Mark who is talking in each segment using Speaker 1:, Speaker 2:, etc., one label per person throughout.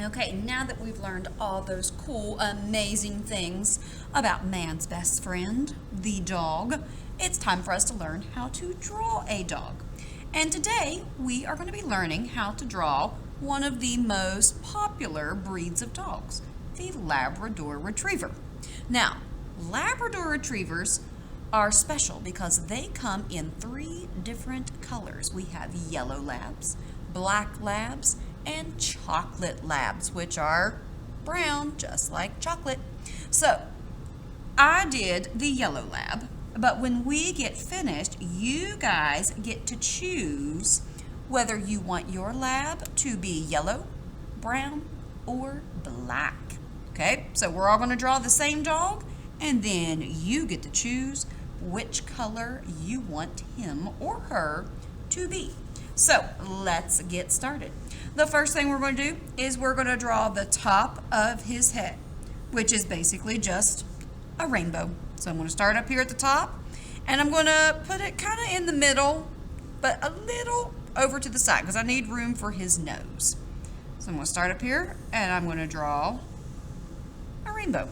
Speaker 1: Okay, now that we've learned all those cool, amazing things about man's best friend, the dog, it's time for us to learn how to draw a dog. And today we are going to be learning how to draw one of the most popular breeds of dogs, the Labrador Retriever. Now, Labrador Retrievers are special because they come in 3 different colors. We have yellow labs, black labs, and chocolate labs, which are brown, just like chocolate. So, I did the yellow lab, but when we get finished, you guys get to choose whether you want your lab to be yellow, brown, or black. Okay, so we're all going to draw the same dog, and then you get to choose which color you want him or her to be. So let's get started. The first thing we're going to do is we're going to draw the top of his head, which is basically just a rainbow. So I'm going to start up here at the top, and I'm going to put it kind of in the middle, but a little over to the side because I need room for his nose. So I'm going to start up here, and I'm going to draw a rainbow.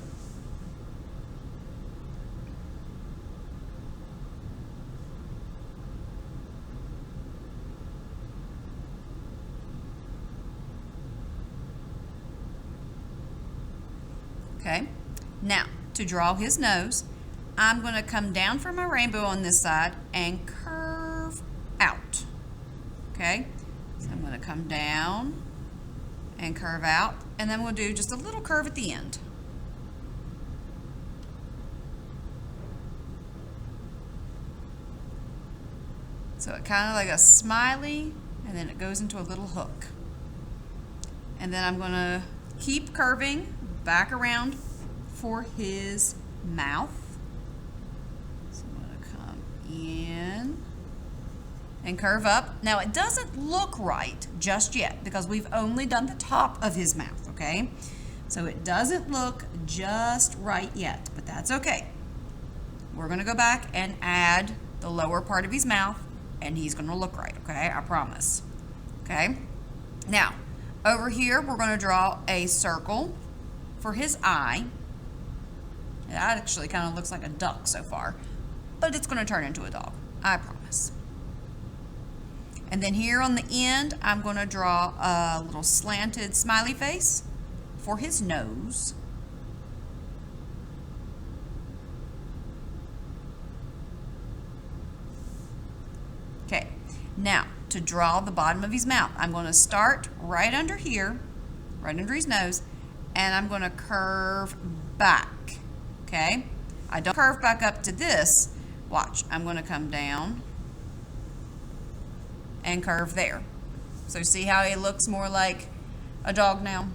Speaker 1: Okay, now to draw his nose, I'm going to come down from my rainbow on this side and curve out. Okay, so I'm going to come down and curve out, and then we'll do just a little curve at the end. So it kind of like a smiley, and then it goes into a little hook. And then I'm going to keep curving back around for his mouth. So I'm going to come in and curve up. Now it doesn't look right just yet because we've only done the top of his mouth, okay? So it doesn't look just right yet, but that's okay. We're going to go back and add the lower part of his mouth, and he's going to look right, okay? I promise. Okay? Now, over here, we're going to draw a circle for his eye. That actually kind of looks like a duck so far, but it's going to turn into a dog, I promise. And then here on the end, I'm going to draw a little slanted smiley face for his nose. Okay, now to draw the bottom of his mouth, I'm going to start right under here, right under his nose, and I'm going to curve back, okay? I don't curve back up to this. Watch, I'm going to come down and curve there. So see how he looks more like a dog now?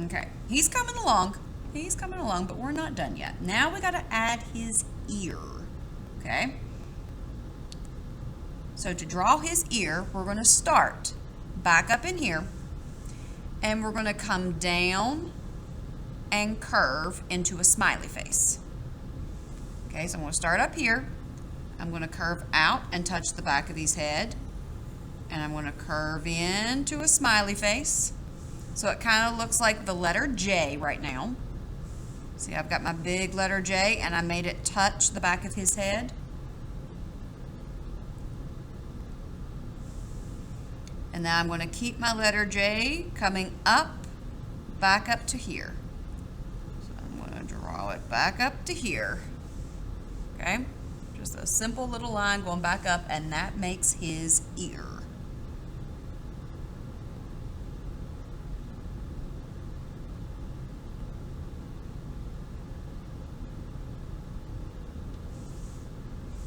Speaker 1: Okay, he's coming along. He's coming along, but we're not done yet. Now we got to add his ear, okay? So to draw his ear, we're going to start back up in here, and we're going to come down and curve into a smiley face. Okay, so I'm going to start up here. I'm going to curve out and touch the back of his head, and I'm going to curve into a smiley face. So it kind of looks like the letter J right now. See, I've got my big letter J, and I made it touch the back of his head. And now I'm going to keep my letter J coming up, back up to here. So I'm going to draw it back up to here. Okay? Just a simple little line going back up, and that makes his ear.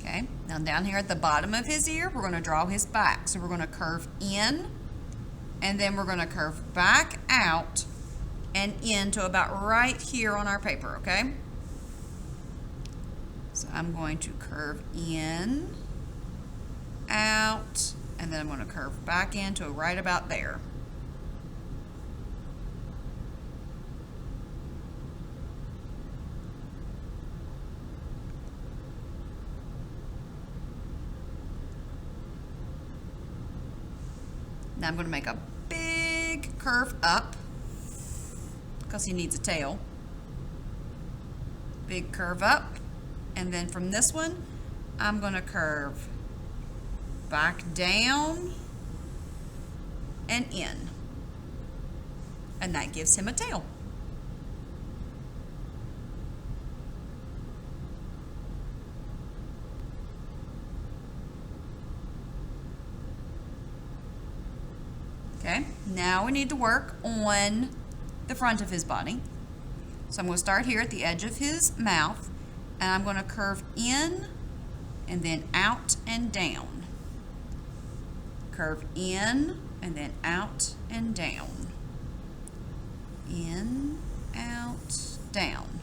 Speaker 1: Okay, now down here at the bottom of his ear, we're going to draw his back. So we're going to curve in, and then we're going to curve back out and in to about right here on our paper, okay? So I'm going to curve in, out, and then I'm going to curve back into right about there. Now I'm going to make a big curve up because he needs a tail. Big curve up, and then from this one I'm going to curve back down and in, and that gives him a tail. Okay, now we need to work on the front of his body. So I'm going to start here at the edge of his mouth, and I'm going to curve in and then out and down. Curve in and then out and down. In, out, down.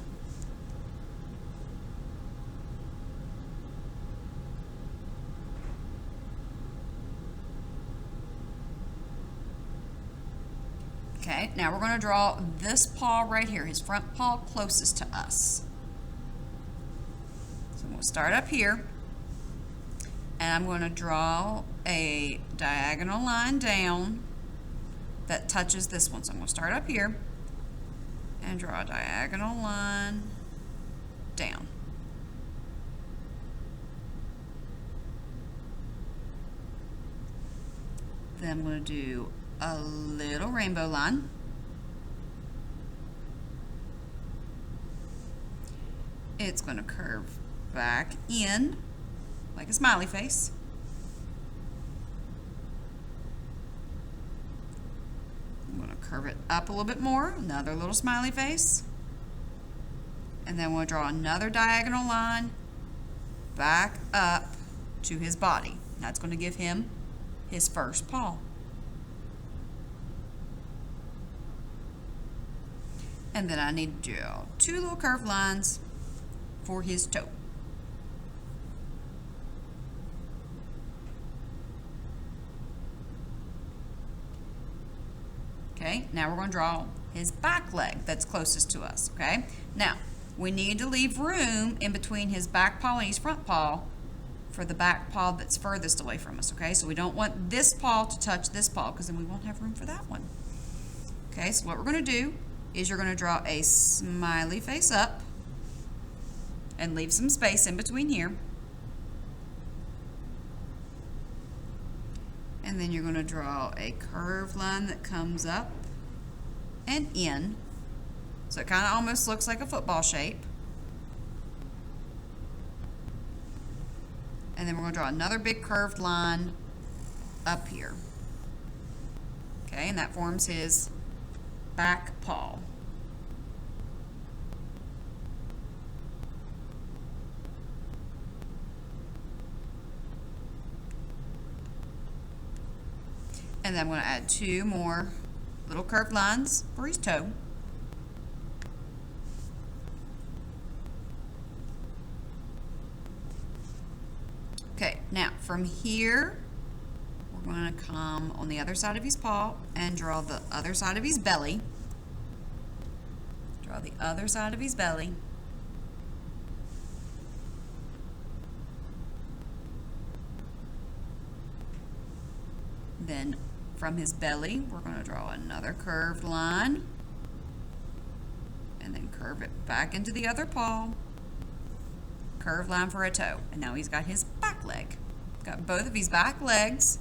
Speaker 1: Okay, now we're going to draw this paw right here, his front paw closest to us. So I'm going to start up here, and I'm going to draw a diagonal line down that touches this one. So I'm going to start up here and draw a diagonal line down. Then I'm going to do a little rainbow line. It's going to curve back in like a smiley face. I'm going to curve it up a little bit more, another little smiley face. And then we'll draw another diagonal line back up to his body. That's going to give him his first paw. And then I need to draw two little curved lines for his toe. Okay, now we're going to draw his back leg that's closest to us, okay? Now, we need to leave room in between his back paw and his front paw for the back paw that's furthest away from us, okay? So we don't want this paw to touch this paw because then we won't have room for that one. Okay, so what we're going to do is you're going to draw a smiley face up and leave some space in between here. And then you're going to draw a curved line that comes up and in. So it kind of almost looks like a football shape. And then we're going to draw another big curved line up here. Okay, and that forms his back paw. And then I'm going to add two more little curved lines for his toe. Okay, now from here, we're going to come on the other side of his paw and draw the other side of his belly. Draw the other side of his belly. Then from his belly, we're going to draw another curved line and then curve it back into the other paw. Curved line for a toe. And now he's got his back leg. Got both of his back legs.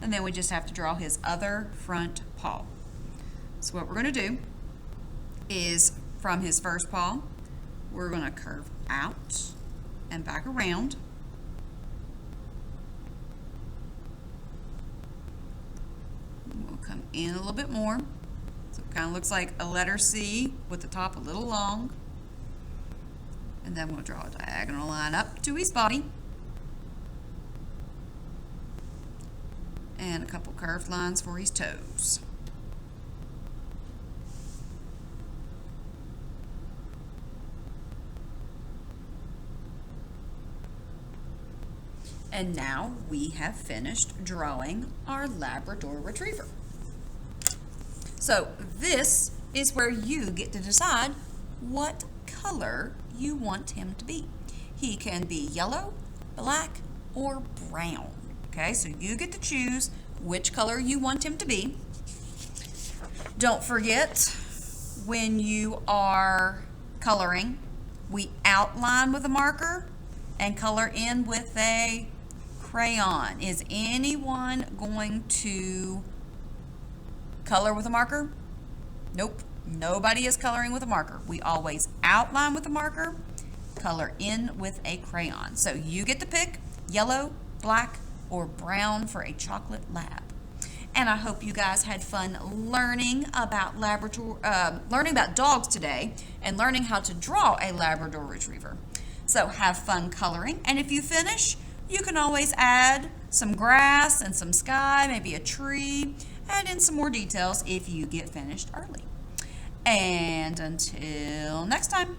Speaker 1: And then we just have to draw his other front paw. So what we're going to do is from his first paw, we're going to curve out and back around. We'll come in a little bit more. So it kind of looks like a letter C with the top a little long. And then we'll draw a diagonal line up to his body. And a couple curved lines for his toes. And now we have finished drawing our Labrador Retriever. So this is where you get to decide what color you want him to be. He can be yellow, black, or brown. Okay, so you get to choose which color you want him to be. Don't forget, when you are coloring, we outline with a marker and color in with a crayon. Is anyone going to color with a marker? Nope, nobody is coloring with a marker. We always outline with a marker, color in with a crayon. So you get to pick yellow, black, or brown for a chocolate lab. And I hope you guys had fun learning about learning about dogs today and learning how to draw a Labrador Retriever. So have fun coloring, and if you finish, you can always add some grass and some sky, maybe a tree, add in some more details if you get finished early. And until next time.